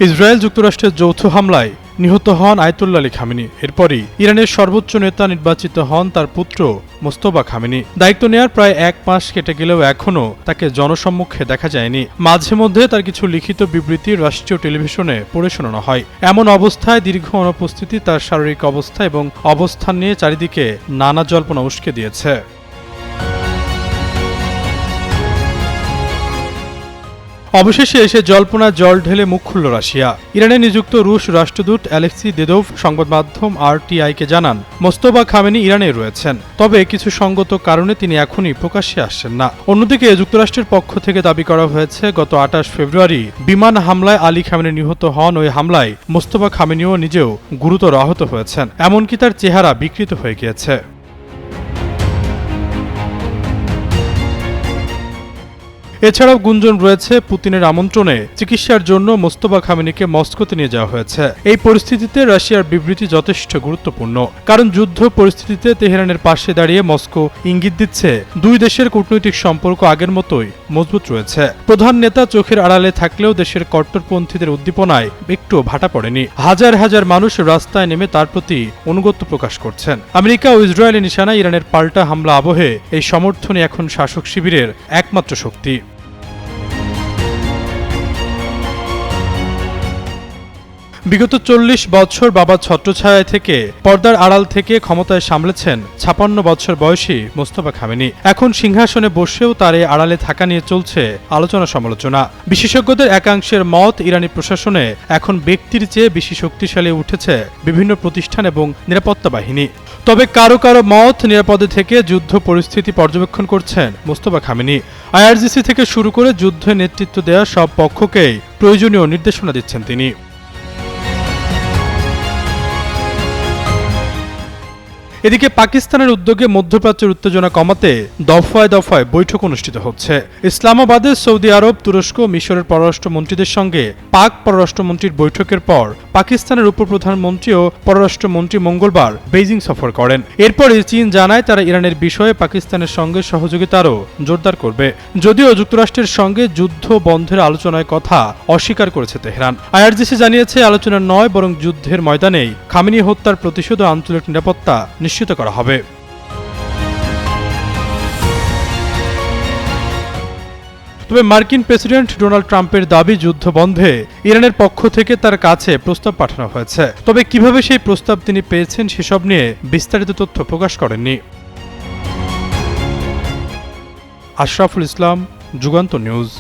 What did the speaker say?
Israel যুক্তরাষ্ট্রের যৌথ হামলায় নিহত হন আয়াতুল্লাহ আলী খামেনি। এরপরই ইরানের সর্বোচ্চ নেতা নির্বাচিত হন তার পুত্র মোস্তফা খামেনি। দায়িত্ব নেয়ার প্রায় 1 মাস কেটে গেলেও এখনও তাকে জনসম্মুখে দেখা যায়নি। মাঝে মধ্যে তার কিছু লিখিত বিবৃতি রাষ্ট্রীয় টেলিভিশনে পড়ে শোনানো হয়। এমন অবস্থায় দীর্ঘ অনুপস্থিতি তার শারীরিক অবস্থা এবং অবস্থান নিয়ে চারিদিকে নানা জল্পনা উস্কে দিয়েছে। অবশেষে এসে জল্পনা জল ঢেলে মুখ খুলল রাশিয়া। ইরানে নিযুক্ত রুশ রাষ্ট্রদূত অ্যালেক্সি দেদোভ সংবাদ মাধ্যম RTI-কে জানান, মোস্তফা খামেনি ইরানে রয়েছেন, তবে কিছু সঙ্গত কারণে তিনি এখনই প্রকাশ্যে আসছেন না। অন্যদিকে যুক্তরাষ্ট্রের পক্ষ থেকে দাবি করা হয়েছে, গত 28 ফেব্রুয়ারি বিমান হামলায় আলী খামেনি নিহত হন। ওই হামলায় মোস্তফা খামেনিও নিজেও গুরুতর আহত হয়েছেন, এমনকি তার চেহারা বিকৃত হয়ে গিয়েছে। এছাড়াও গুঞ্জন রয়েছে, পুতিনের আমন্ত্রণে চিকিৎসার জন্য মোস্তফা খামেনিকে মস্কোতে নিয়ে যাওয়া হয়েছে। এই পরিস্থিতিতে রাশিয়ার বিবৃতি যথেষ্ট গুরুত্বপূর্ণ, কারণ যুদ্ধ পরিস্থিতিতে তেহরানের পাশে দাঁড়িয়ে মস্কো ইঙ্গিত দিচ্ছে দুই দেশের কূটনৈতিক সম্পর্ক আগের মতোই মজবুত রয়েছে। প্রধান নেতা চোখের আড়ালে থাকলেও দেশের কট্টরপন্থীদের উদ্দীপনায় একটু ভাটা পড়েনি। হাজার হাজার মানুষ রাস্তায় নেমে তার প্রতি আনুগত্য প্রকাশ করছেন। আমেরিকা ও ইসরায়েলের নিশানায় ইরানের পাল্টা হামলা আবহে এই সমর্থনই এখন শাসক শিবিরের একমাত্র শক্তি। বিগত 40 বছর বাবার ছত্রছায়া থেকে পর্দার আড়াল থেকে ক্ষমতায় সামলেছেন 56 বছর বয়সী মোস্তফা খামেনি। এখন সিংহাসনে বসেও তার এই আড়ালে থাকা নিয়ে চলছে আলোচনা সমালোচনা। বিশেষজ্ঞদের একাংশের মত, ইরানি প্রশাসনে এখন ব্যক্তির চেয়ে বেশি শক্তিশালী উঠেছে বিভিন্ন প্রতিষ্ঠান এবং নিরাপত্তা বাহিনী। তবে কারো কারো মত, নিরাপদে থেকে যুদ্ধ পরিস্থিতি পর্যবেক্ষণ করছেন মোস্তফা খামেনি। IRGC থেকে শুরু করে যুদ্ধে নেতৃত্ব দেওয়া সব পক্ষকেই প্রয়োজনীয় নির্দেশনা দিচ্ছেন তিনি। এদিকে পাকিস্তানের উদ্যোগে মধ্যপ্রাচ্যের উত্তেজনা কমাতে দফায় দফায় বৈঠক অনুষ্ঠিত হচ্ছে। ইসলামাবাদে সৌদি আরব, তুরস্ক, মিশরের পররাষ্ট্রমন্ত্রীদের সঙ্গে পাক পররাষ্ট্রমন্ত্রীর বৈঠকের পর পাকিস্তানের উপপ্রধানমন্ত্রী ও পররাষ্ট্রমন্ত্রী মঙ্গলবার বেইজিং সফর করেন। এরপরই চীন জানায় তারা ইরানের বিষয়ে পাকিস্তানের সঙ্গে সহযোগিতা আরও জোরদার করবে। যদিও যুক্তরাষ্ট্রের সঙ্গে যুদ্ধ বন্ধের আলোচনার কথা অস্বীকার করেছে তেহরান। IRGC জানিয়েছে, আলোচনা নয় বরং যুদ্ধের ময়দানেই খামেনি হত্যার প্রতিশোধ ও আঞ্চলিক নিরাপত্তা নিশ্চিত করা হবে। তবে মার্কিন প্রেসিডেন্ট ডোনাল্ড ট্রাম্পের দাবি, যুদ্ধ বন্ধে ইরানের পক্ষ থেকে তার কাছে প্রস্তাব পাঠানো হয়েছে। তবে কিভাবে সেই প্রস্তাব তিনি পেয়েছেন সেসব নিয়ে বিস্তারিত তথ্য প্রকাশ করেননি। আশরাফুল ইসলাম, যুগান্তর নিউজ।